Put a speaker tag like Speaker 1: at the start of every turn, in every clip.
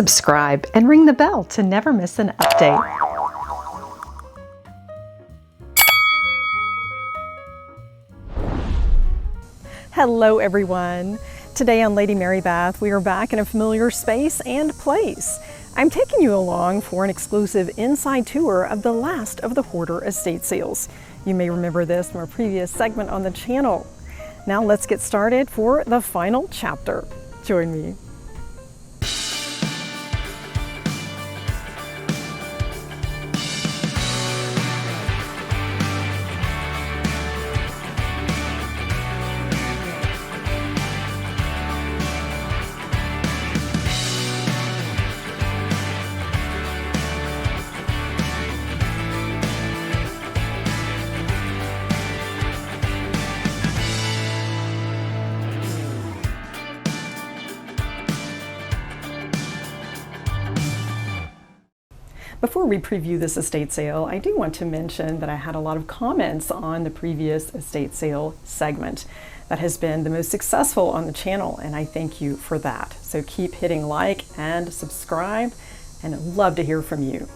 Speaker 1: subscribe and ring the bell to never miss an update. Hello everyone. Today on Lady Mary Bath, we are back in a familiar space and place. I'm taking you along for an exclusive inside tour of the last of the Hoarder estate sales. You may remember this from a previous segment on the channel. Now let's get started for the final chapter. Join me. Before we preview this estate sale, I do want to mention that I had a lot of comments on the previous estate sale segment. That has been the most successful on the channel, and I thank you for that. So keep hitting like and subscribe, and I'd love to hear from you.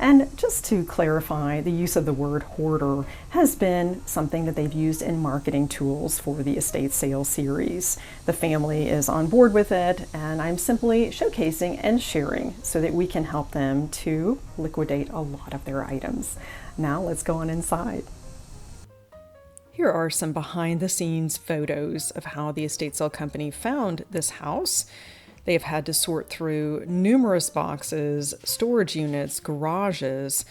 Speaker 1: And just to clarify, the use of the word hoarder has been something that they've used in marketing tools for the estate sale series. The family is on board with it, and I'm simply showcasing and sharing so that we can help them to liquidate a lot of their items. Now let's go on inside. Here are some behind the scenes photos of how the estate sale company found this house. They have had to sort through numerous boxes, storage units, garages,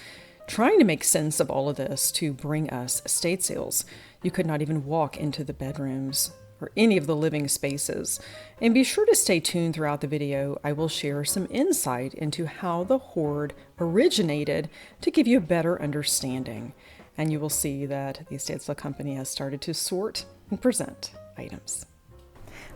Speaker 1: trying to make sense of all of this to bring us estate sales. You could not even walk into the bedrooms or any of the living spaces. And be sure to stay tuned throughout the video. I will share some insight into how the hoard originated to give you a better understanding. And you will see that the estate sale company has started to sort and present items.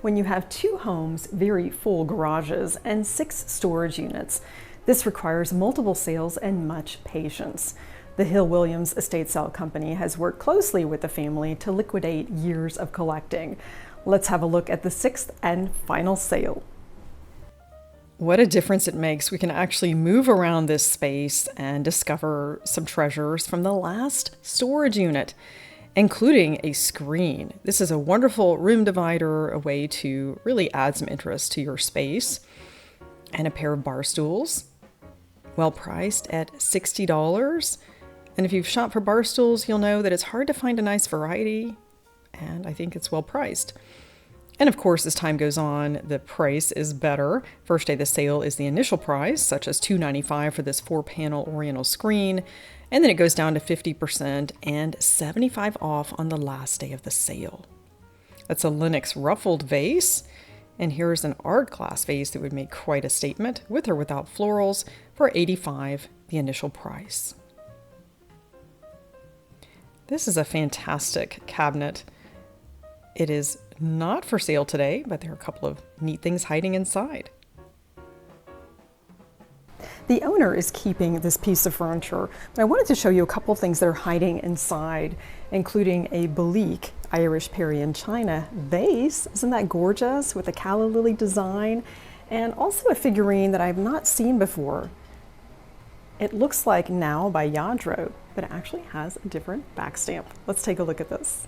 Speaker 1: When you have 2 homes, very full garages, and 6 storage units, this requires multiple sales and much patience. The Hill Williams Estate Sale Company has worked closely with the family to liquidate years of collecting. Let's have a look at the 6th and final sale. What a difference it makes. We can actually move around this space and discover some treasures from the last storage unit, including a screen. This is a wonderful room divider, a way to really add some interest to your space. And a pair of bar stools, well priced at $60. And if you've shopped for bar stools, you'll know that it's hard to find a nice variety, and I think it's well priced. And of course, as time goes on, the price is better. First day of the sale is the initial price, such as $295 for this 4-panel oriental screen. And then it goes down to 50% and $75 off on the last day of the sale. That's a Lenox ruffled vase. And here's an art glass vase that would make quite a statement, with or without florals, for $85, the initial price. This is a fantastic cabinet. It is not for sale today, but there are a couple of neat things hiding inside. The owner is keeping this piece of furniture, but I wanted to show you a couple of things that are hiding inside, including a Belleek Irish Parian China vase. Isn't that gorgeous, with a calla lily design, and also a figurine that I've not seen before. It looks like Now by Yadro, but it actually has a different back stamp. Let's take a look at this.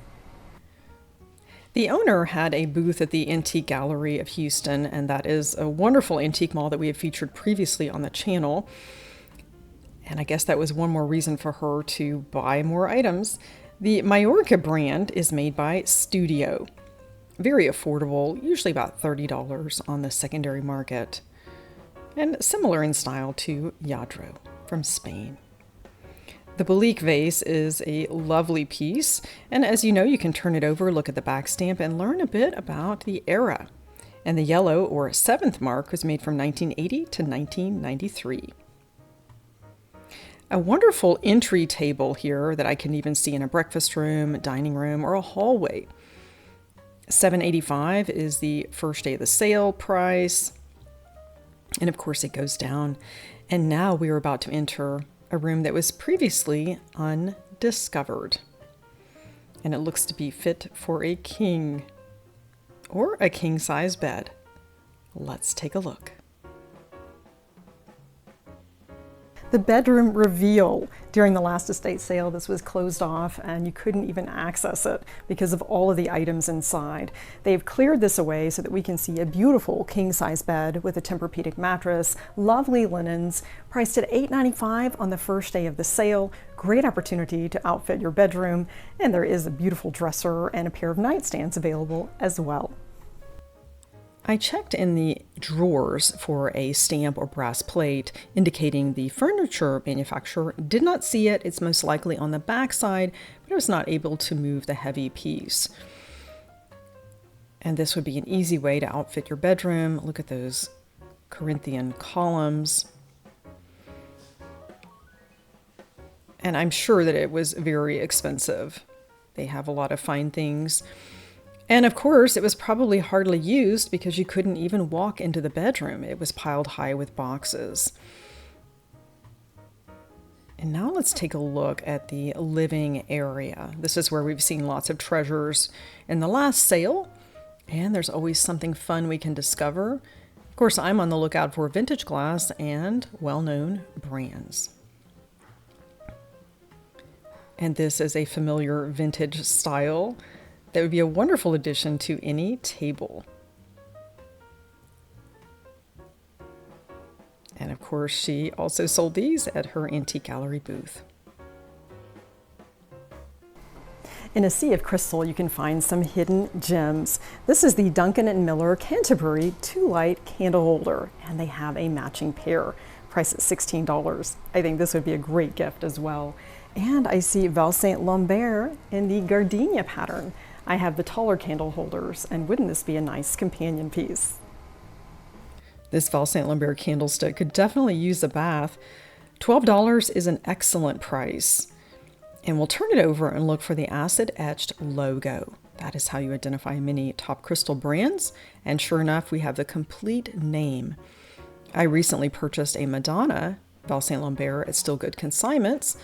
Speaker 1: The owner had a booth at the Antique Gallery of Houston, and that is a wonderful antique mall that we have featured previously on the channel. And I guess that was one more reason for her to buy more items. The Majorca brand is made by Studio. Very affordable, usually about $30 on the secondary market. And similar in style to Yadro from Spain. The Belleek vase is a lovely piece, and as you know, you can turn it over, look at the back stamp, and learn a bit about the era. And the yellow or 7th mark was made from 1980 to 1993. A wonderful entry table here that I can even see in a breakfast room, dining room, or a hallway. $785 is the first day of the sale price, and of course it goes down. And now we are about to enter a room that was previously undiscovered. And it looks to be fit for a king or a king-size bed. Let's take a look. The bedroom reveal. During the last estate sale, this was closed off and you couldn't even access it because of all of the items inside. They've cleared this away so that we can see a beautiful king-size bed with a Tempur-Pedic mattress, lovely linens, priced at $8.95 on the first day of the sale. Great opportunity to outfit your bedroom, and there is a beautiful dresser and a pair of nightstands available as well. I checked in the drawers for a stamp or brass plate indicating the furniture manufacturer. Did not see it. It's most likely on the back side, but I was not able to move the heavy piece. And this would be an easy way to outfit your bedroom. Look at those Corinthian columns. And I'm sure that it was very expensive. They have a lot of fine things. And of course, it was probably hardly used because you couldn't even walk into the bedroom. It was piled high with boxes. And now let's take a look at the living area. This is where we've seen lots of treasures in the last sale, and there's always something fun we can discover. Of course, I'm on the lookout for vintage glass and well-known brands. And this is a familiar vintage style that would be a wonderful addition to any table. And of course, she also sold these at her antique gallery booth. In a sea of crystal, you can find some hidden gems. This is the Duncan & Miller Canterbury 2-light candle holder, and they have a matching pair, priced at $16. I think this would be a great gift as well. And I see Val St. Lambert in the gardenia pattern. I have the taller candle holders, and wouldn't this be a nice companion piece? This Val St. Lambert candlestick could definitely use a bath. $12 is an excellent price. And we'll turn it over and look for the acid-etched logo. That is how you identify many top crystal brands. And sure enough, we have the complete name. I recently purchased a Madonna Val St. Lambert at Still Good Consignments,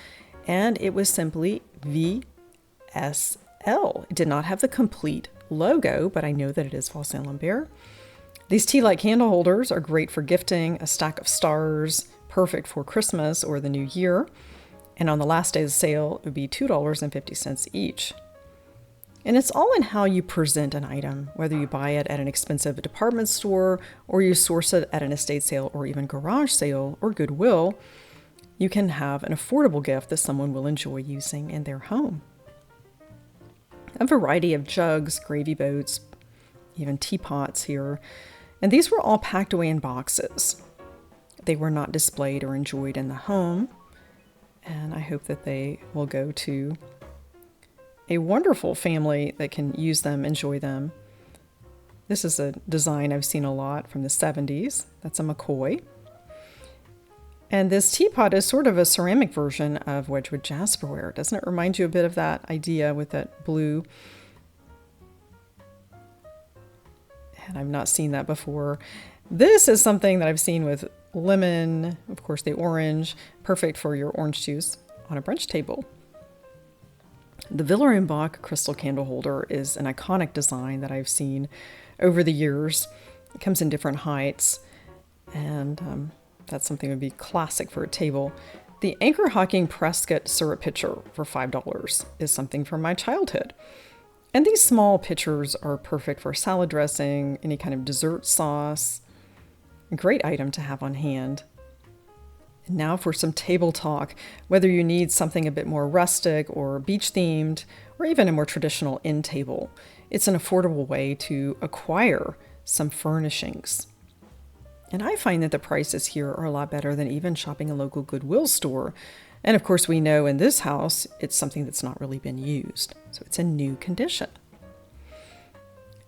Speaker 1: and it was simply VS. It did not have the complete logo, but I know that it is Val St. Lambert. These tea-light candle holders are great for gifting, a stack of stars, perfect for Christmas or the New Year. And on the last day of the sale, it would be $2.50 each. And it's all in how you present an item, whether you buy it at an expensive department store or you source it at an estate sale or even garage sale or Goodwill. You can have an affordable gift that someone will enjoy using in their home. A variety of jugs, gravy boats, even teapots here. And these were all packed away in boxes. They were not displayed or enjoyed in the home. And I hope that they will go to a wonderful family that can use them, enjoy them. This is a design I've seen a lot from the 70s. That's a McCoy. And this teapot is sort of a ceramic version of Wedgwood Jasperware. Doesn't it remind you a bit of that idea with that blue? And I've not seen that before. This is something that I've seen with lemon, of course the orange, perfect for your orange juice on a brunch table. The Villeroy Boch crystal candle holder is an iconic design that I've seen over the years. It comes in different heights, and that's something that would be classic for a table. The Anchor Hocking Prescott syrup pitcher for $5 is something from my childhood. And these small pitchers are perfect for salad dressing, any kind of dessert sauce. A great item to have on hand. And now for some table talk, whether you need something a bit more rustic or beach themed, or even a more traditional end table. It's an affordable way to acquire some furnishings. And I find that the prices here are a lot better than even shopping a local Goodwill store. And of course, we know in this house, it's something that's not really been used. So it's in new condition.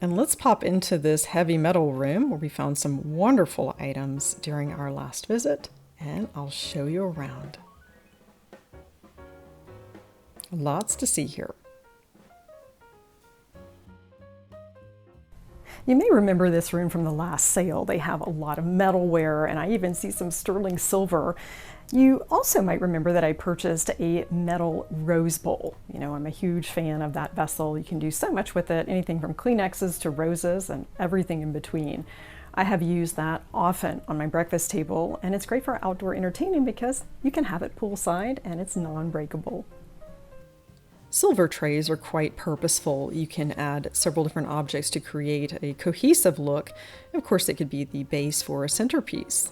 Speaker 1: And let's pop into this heavy metal room where we found some wonderful items during our last visit. And I'll show you around. Lots to see here. You may remember this room from the last sale. They have a lot of metalware, and I even see some sterling silver. You also might remember that I purchased a metal rose bowl. You know, I'm a huge fan of that vessel. You can do so much with it, anything from Kleenexes to roses and everything in between. I have used that often on my breakfast table, and it's great for outdoor entertaining because you can have it poolside and it's non-breakable. Silver trays are quite purposeful. You can add several different objects to create a cohesive look. Of course, it could be the base for a centerpiece.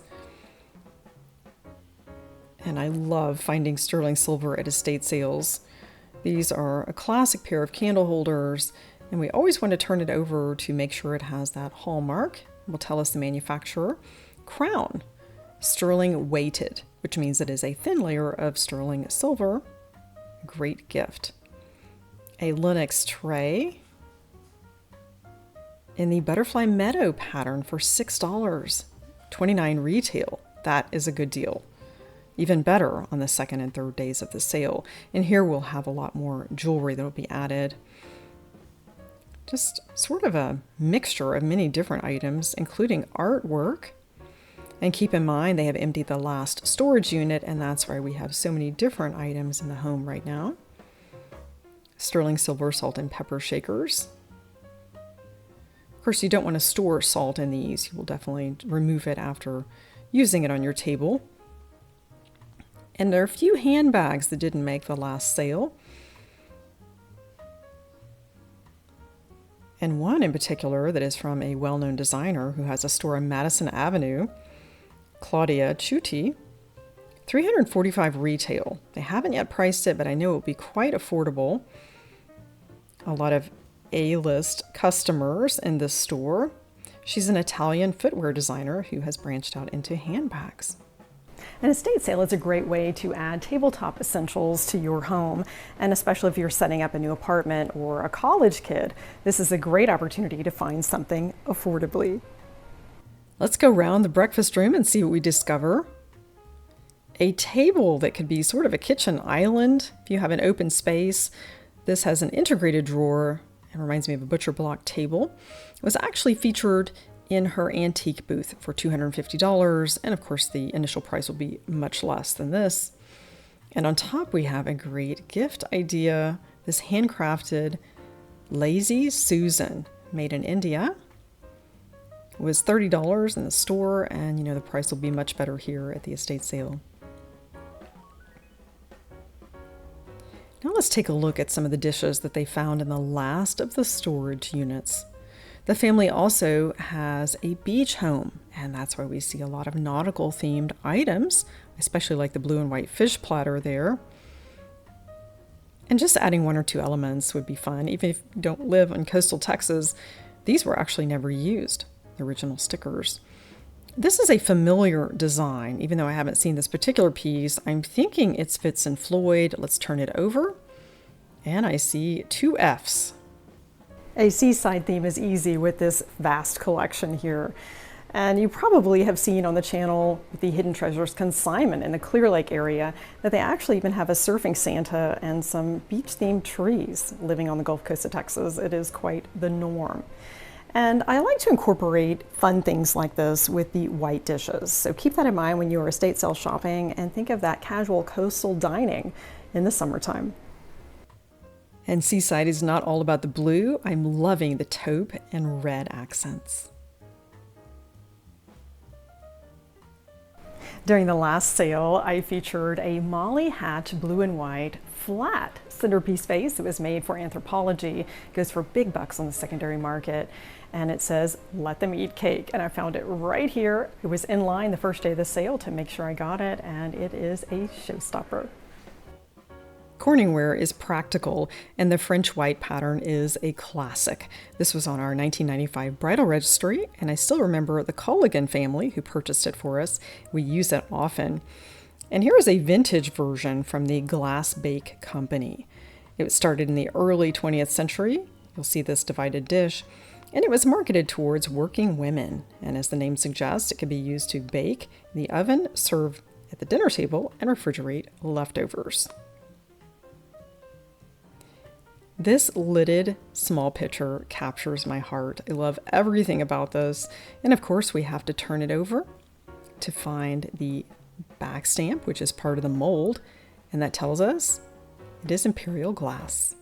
Speaker 1: And I love finding sterling silver at estate sales. These are a classic pair of candle holders, and we always want to turn it over to make sure it has that hallmark. It will tell us the manufacturer. Crown, sterling weighted, which means it is a thin layer of sterling silver. Great gift. A Linux tray in the butterfly meadow pattern for $6, $29 retail. That is a good deal. Even better on the second and third days of the sale. And here we'll have a lot more jewelry that will be added. Just sort of a mixture of many different items, including artwork. And keep in mind, they have emptied the last storage unit, and that's why we have so many different items in the home right now. Sterling silver salt and pepper shakers. Of course, you don't want to store salt in these. You will definitely remove it after using it on your table. And there are a few handbags that didn't make the last sale. And one in particular that is from a well-known designer who has a store on Madison Avenue, Claudia Chuti, $345 retail. They haven't yet priced it, but I know it will be quite affordable. A lot of A-list customers in this store. She's an Italian footwear designer who has branched out into handbags. An estate sale is a great way to add tabletop essentials to your home, and especially if you're setting up a new apartment or a college kid, this is a great opportunity to find something affordably. Let's go around the breakfast room and see what we discover. A table that could be sort of a kitchen island if you have an open space. This has an integrated drawer. It reminds me of a butcher block table. It was actually featured in her antique booth for $250, and of course the initial price will be much less than this. And on top we have a great gift idea, this handcrafted Lazy Susan made in India. It was $30 in the store, and you know the price will be much better here at the estate sale. Now let's take a look at some of the dishes that they found in the last of the storage units. The family also has a beach home, and that's why we see a lot of nautical themed items, especially like the blue and white fish platter there. And just adding one or two elements would be fun. Even if you don't live in coastal Texas, these were actually never used, the original stickers. This is a familiar design. Even though I haven't seen this particular piece, I'm thinking it's Fitz and Floyd. Let's turn it over. And I see two Fs. A seaside theme is easy with this vast collection here. And you probably have seen on the channel the Hidden Treasures consignment in the Clear Lake area that they actually even have a surfing Santa and some beach-themed trees living on the Gulf Coast of Texas. It is quite the norm. And I like to incorporate fun things like this with the white dishes. So keep that in mind when you are estate sale shopping, and think of that casual coastal dining in the summertime. And seaside is not all about the blue. I'm loving the taupe and red accents. During the last sale, I featured a Molly Hatch blue and white flat centerpiece vase. It was made for Anthropology. It goes for big bucks on the secondary market. And it says, "Let them eat cake." And I found it right here. It was in line the first day of the sale to make sure I got it, and it is a showstopper. Corningware is practical, and the French white pattern is a classic. This was on our 1995 bridal registry, and I still remember the Colligan family who purchased it for us. We use it often. And here is a vintage version from the Glass Bake Company. It was started in the early 20th century. You'll see this divided dish. And it was marketed towards working women. And as the name suggests, it can be used to bake in the oven, serve at the dinner table, and refrigerate leftovers. This lidded small pitcher captures my heart. I love everything about this. And of course, we have to turn it over to find the back stamp, which is part of the mold. And that tells us it is imperial glass.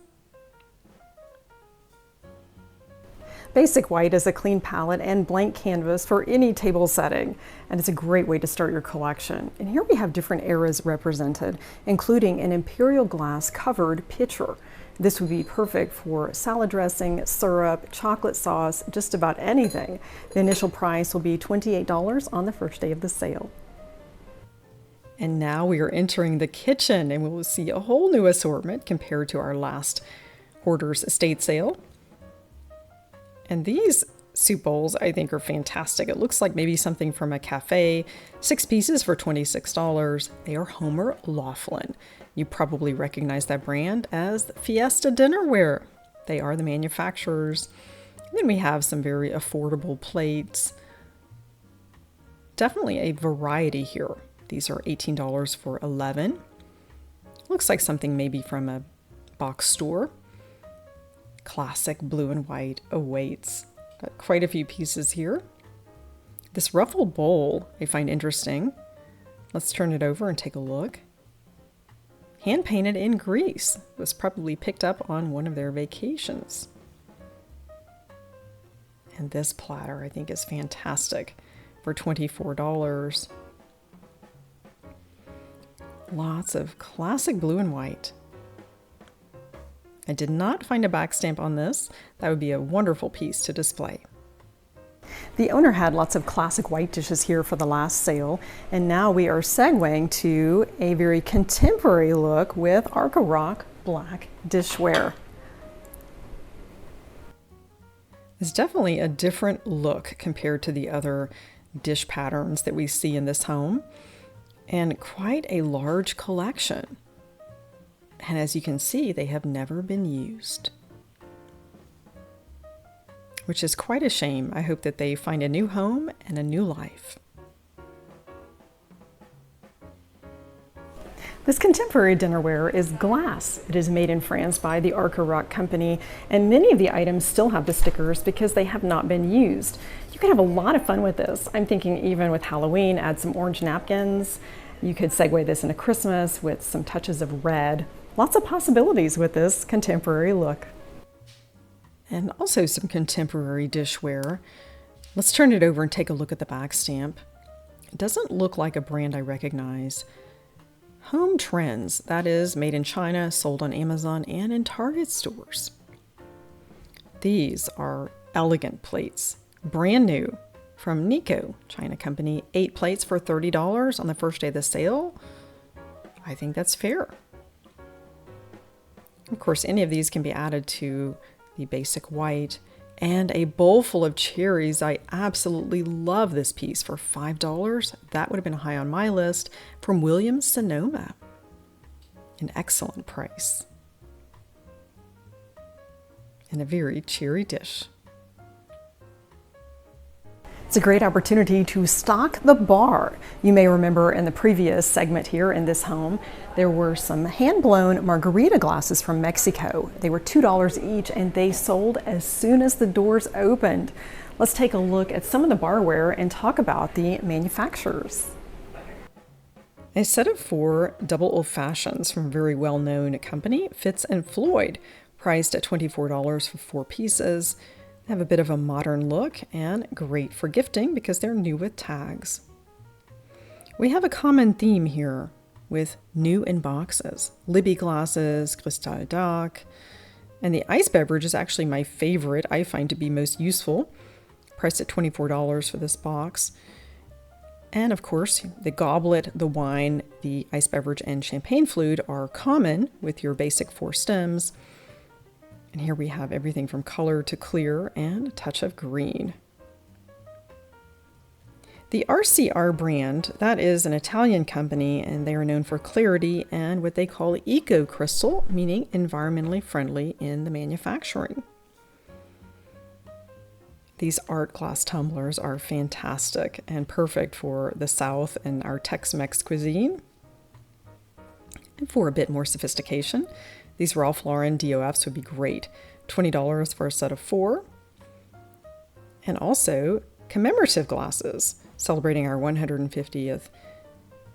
Speaker 1: Basic white is a clean palette and blank canvas for any table setting, and it's a great way to start your collection. And here we have different eras represented, including an imperial glass covered pitcher. This would be perfect for salad dressing, syrup, chocolate sauce, just about anything. The initial price will be $28 on the first day of the sale. And now we are entering the kitchen, and we will see a whole new assortment compared to our last Hoarder's estate sale. And these soup bowls I think are fantastic. It looks like maybe something from a cafe. 6 pieces for $26. They are Homer Laughlin. You probably recognize that brand as Fiesta Dinnerware. They are the manufacturers. And then we have some very affordable plates. Definitely a variety here. These are $18 for 11. Looks like something maybe from a box store. Classic blue and white awaits. Got quite a few pieces here. This ruffled bowl I find interesting. Let's turn it over and take a look. Hand painted in Greece. It was probably picked up on one of their vacations. And this platter I think is fantastic for $24. Lots of classic blue and white. I did not find a back stamp on this. That would be a wonderful piece to display. The owner had lots of classic white dishes here for the last sale, and now we are segueing to a very contemporary look with Arca black dishware. It's definitely a different look compared to the other dish patterns that we see in this home, and quite a large collection. And as you can see, they have never been used, which is quite a shame. I hope that they find a new home and a new life. This contemporary dinnerware is glass. It is made in France by the Arca company, and many of the items still have the stickers because they have not been used. You can have a lot of fun with this. I'm thinking even with Halloween, add some orange napkins. You could segue this into Christmas with some touches of red. Lots of possibilities with this contemporary look. And also some contemporary dishware. Let's turn it over and take a look at the back stamp. It doesn't look like a brand I recognize. Home Trends, that is made in China, sold on Amazon and in Target stores. These are elegant plates, brand new from Nico, China company. 8 plates for $30 on the first day of the sale. I think that's fair. Of course, any of these can be added to the basic white. And a bowl full of cherries. I absolutely love this piece for $5. That would have been high on my list from Williams Sonoma. An excellent price. And a very cheery dish. It's a great opportunity to stock the bar. You may remember in the previous segment here in this home, there were some hand-blown margarita glasses from Mexico. They were $2 each and they sold as soon as the doors opened. Let's take a look at some of the barware and talk about the manufacturers. A set of 4 double old-fashions from a very well-known company, Fitz & Floyd, priced at $24 for 4 pieces. Have a bit of a modern look and great for gifting because they're new with tags. We have a common theme here with new in boxes. Libby glasses, Cristal d'Arc, and the ice beverage is actually my favorite. I find to be most useful. Priced at $24 for this box. And of course, the goblet, the wine, the ice beverage, and champagne flute are common with your basic 4 stems. And here we have everything from color to clear and a touch of green. The RCR brand, that is an Italian company, and they are known for clarity and what they call eco crystal, meaning environmentally friendly in the manufacturing. These art glass tumblers are fantastic and perfect for the South and our Tex-Mex cuisine. And for a bit more sophistication, these Ralph Lauren DOFs would be great. $20 for a set of 4. And also commemorative glasses, celebrating our 150th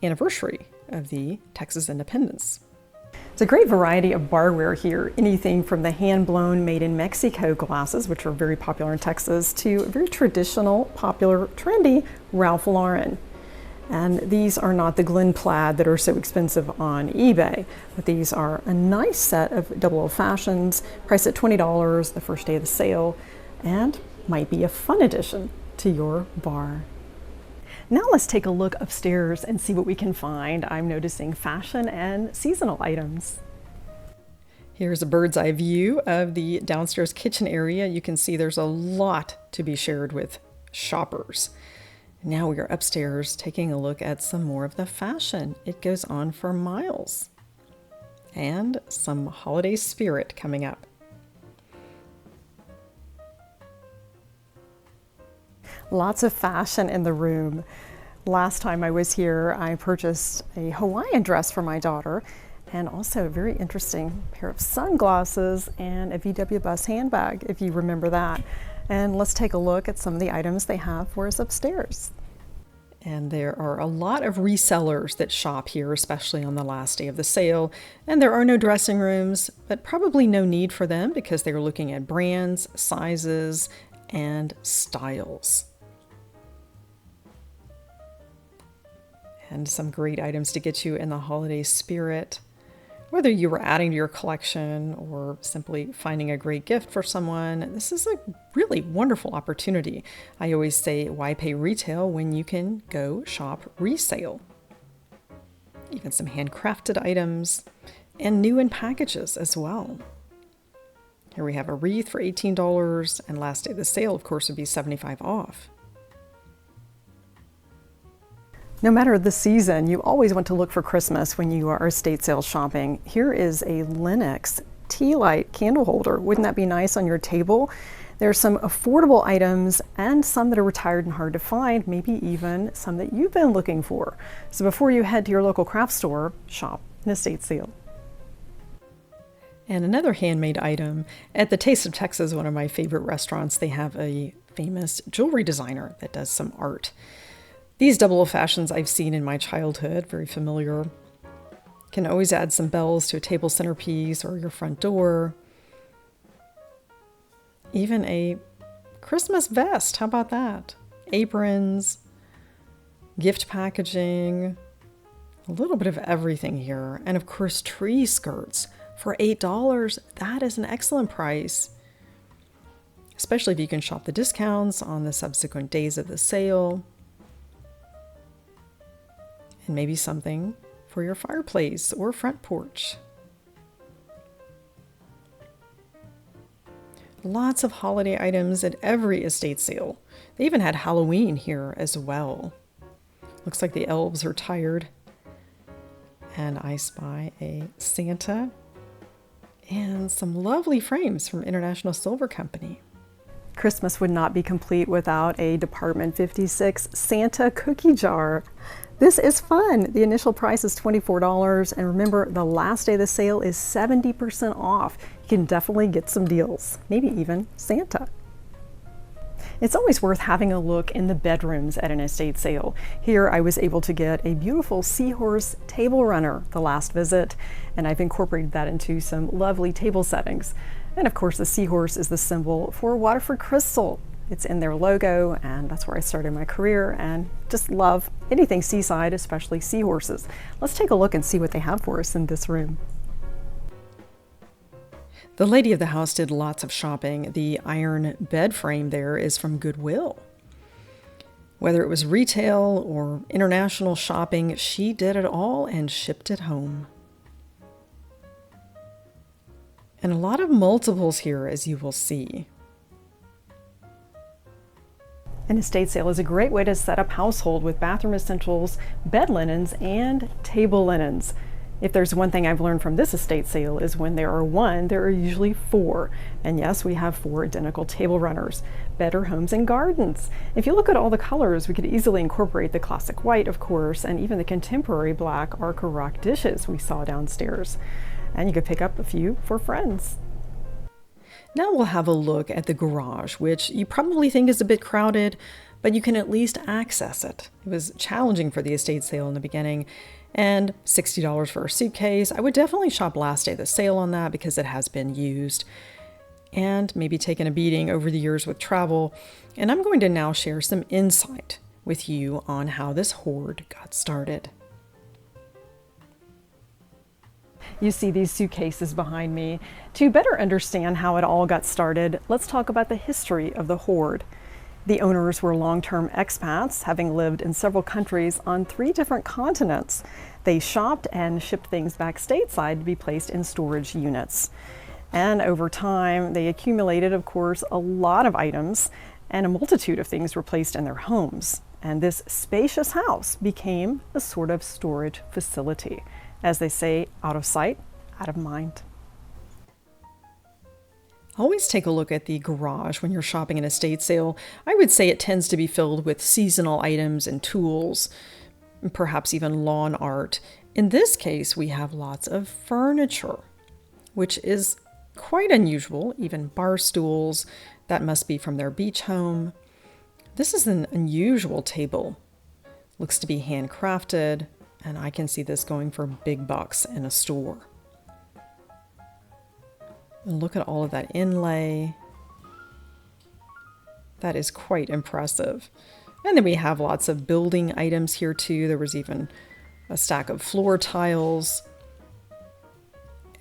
Speaker 1: anniversary of the Texas independence. It's a great variety of barware here, anything from the hand-blown made in Mexico glasses, which are very popular in Texas, to very traditional, popular, trendy Ralph Lauren. And these are not the Glen plaid that are so expensive on eBay, but these are a nice set of double old fashions, priced at $20 the first day of the sale, and might be a fun addition to your bar. Now let's take a look upstairs and see what we can find. I'm noticing fashion and seasonal items. Here's a bird's eye view of the downstairs kitchen area. You can see there's a lot to be shared with shoppers. Now we are upstairs taking a look at some more of the fashion. It goes on for miles. And some holiday spirit coming up. Lots of fashion in the room. Last time I was here, I purchased a Hawaiian dress for my daughter and also a very interesting pair of sunglasses and a VW Bus handbag, if you remember that. And let's take a look at some of the items they have for us upstairs. And there are a lot of resellers that shop here, especially on the last day of the sale. And there are no dressing rooms, but probably no need for them because they're looking at brands, sizes, and styles. And some great items to get you in the holiday spirit. Whether you were adding to your collection or simply finding a great gift for someone, this is a really wonderful opportunity. I always say, why pay retail when you can go shop resale? Even some handcrafted items and new in packages as well. Here we have a wreath for $18 and last day of the sale, of course, would be $75 off. No matter the season, you always want to look for Christmas when you are estate sale shopping. Here is a Lennox tea light candle holder. Wouldn't that be nice on your table? There's some affordable items and some that are retired and hard to find, maybe even some that you've been looking for. So before you head to your local craft store, shop an estate sale. And another handmade item, at the Taste of Texas, one of my favorite restaurants, they have a famous jewelry designer that does some art. These double old fashions I've seen in my childhood, very familiar. Can always add some bells to a table centerpiece or your front door. Even a Christmas vest, how about that? Aprons, gift packaging, a little bit of everything here. And of course, tree skirts for $8. That is an excellent price, especially if you can shop the discounts on the subsequent days of the sale. And maybe something for your fireplace or front porch. Lots of holiday items at every estate sale. They even had Halloween here as well. Looks like the elves are tired. And I spy a Santa and some lovely frames from International Silver Company. Christmas would not be complete without a Department 56 Santa cookie jar. This is fun. The initial price is $24, and remember, the last day of the sale is 70% off. You can definitely get some deals, maybe even Santa. It's always worth having a look in the bedrooms at an estate sale. Here I was able to get a beautiful seahorse table runner the last visit, and I've incorporated that into some lovely table settings. And of course, the seahorse is the symbol for Waterford Crystal. It's in their logo, and that's where I started my career, and just love anything seaside, especially seahorses. Let's take a look and see what they have for us in this room. The lady of the house did lots of shopping. The iron bed frame there is from Goodwill. Whether it was retail or international shopping, she did it all and shipped it home. And a lot of multiples here, as you will see. An estate sale is a great way to set up household with bathroom essentials, bed linens, and table linens. If there's one thing I've learned from this estate sale is when there are one, there are usually four. And yes, we have 4 identical table runners. Better Homes and Gardens. If you look at all the colors, we could easily incorporate the classic white, of course, and even the contemporary black Arca Rock dishes we saw downstairs. And you could pick up a few for friends. Now we'll have a look at the garage, which you probably think is a bit crowded, but you can at least access it. It was challenging for the estate sale in the beginning, and $60 for a suitcase. I would definitely shop last day of the sale on that because it has been used and maybe taken a beating over the years with travel. And I'm going to now share some insight with you on how this hoard got started. You see these suitcases behind me. To better understand how it all got started, let's talk about the history of the hoard. The owners were long-term expats, having lived in several countries on 3 different continents. They shopped and shipped things back stateside to be placed in storage units. And over time, they accumulated, of course, a lot of items, and a multitude of things were placed in their homes. And this spacious house became a sort of storage facility. As they say, out of sight, out of mind. Always take a look at the garage when you're shopping an estate sale. I would say it tends to be filled with seasonal items and tools, and perhaps even lawn art. In this case, we have lots of furniture, which is quite unusual, even bar stools. That must be from their beach home. This is an unusual table. Looks to be handcrafted, and I can see this going for big bucks in a store. And look at all of that inlay. That is quite impressive. And then we have lots of building items here too. There was even a stack of floor tiles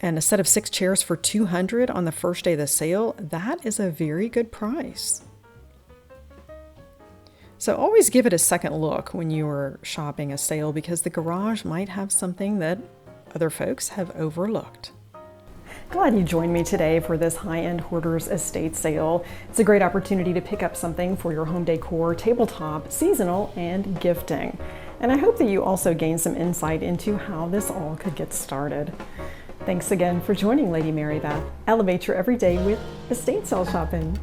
Speaker 1: and a set of 6 chairs for $200 on the first day of the sale. That is a very good price. So always give it a second look when you are shopping a sale, because the garage might have something that other folks have overlooked. Glad you joined me today for this high-end hoarder's estate sale. It's a great opportunity to pick up something for your home decor, tabletop, seasonal, and gifting. And I hope that you also gain some insight into how this all could get started. Thanks again for joining Lady Mary Beth. Elevate your everyday with estate sale shopping.